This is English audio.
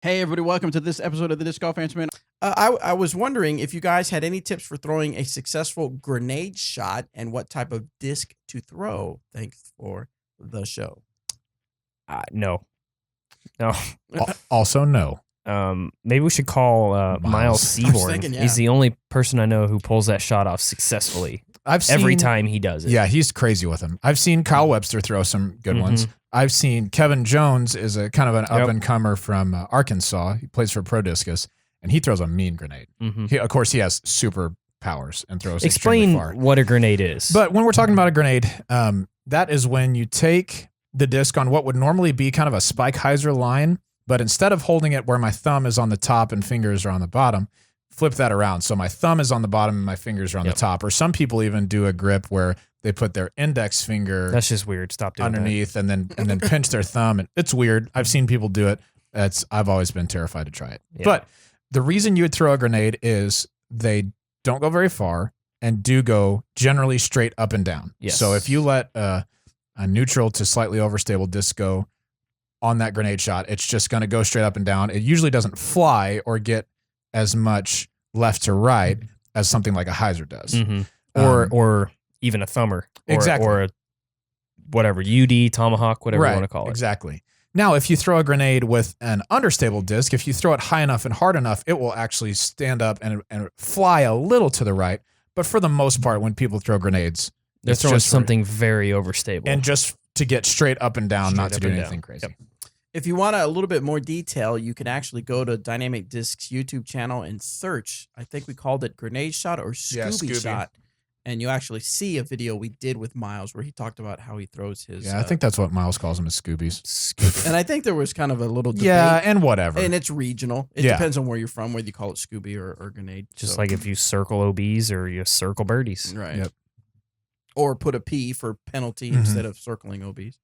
Hey, everybody, welcome to this episode of the Disc Golf Answerman. I was wondering if you guys had any tips for throwing a successful grenade shot and what type of disc to throw. Thanks for the show. No. Also, no. Maybe we should call Miles I was Seaborn. thinking, yeah. He's the only person I know who pulls that shot off successfully I've seen, every time he does it. Yeah, he's crazy with them. I've seen Kyle Webster throw some good ones. I've seen Kevin Jones is a kind of an up and comer from Arkansas. He plays for Pro Discus, and he throws a mean grenade. Of course, he has super powers and throws extremely far. Explain what a grenade is. But when we're talking about a grenade, that is when you take the disc on what would normally be kind of a spike hyzer line, but instead of holding it where my thumb is on the top and fingers are on the bottom, flip that around. So my thumb is on the bottom and my fingers are on the top. Or some people even do a grip where they put their index finger That's just weird. Stop doing underneath and then pinch their thumb. And it's weird. I've seen people do it. I've always been terrified to try it. Yeah. But the reason you would throw a grenade is they don't go very far and do go generally straight up and down. Yes. So if you let a neutral to slightly overstable disc go on that grenade shot, it's just going to go straight up and down. It usually doesn't fly or get as much left to right as something like a hyzer does. Or even a thumber. Or a whatever, UD, tomahawk, whatever you want to call it. Exactly. Now, if you throw a grenade with an understable disc, if you throw it high enough and hard enough, it will actually stand up and fly a little to the right. But for the most part, when people throw grenades, They're it's throwing just something very overstable. and just to get straight up and down, not to do anything crazy. Yep. If you want a little bit more detail, you can actually go to Dynamic Discs YouTube channel and search. I think we called it Grenade Shot or Scooby Shot. And you actually see a video we did with Miles where he talked about how he throws his. Yeah, I think that's what Miles calls them, is Scoobies. And I think there was kind of a little debate. Yeah, and whatever. And it's regional. It depends on where you're from, whether you call it Scooby or grenade. Just like if you circle OBs or you circle birdies. Right. Yep. Or put a P for penalty instead of circling OBs.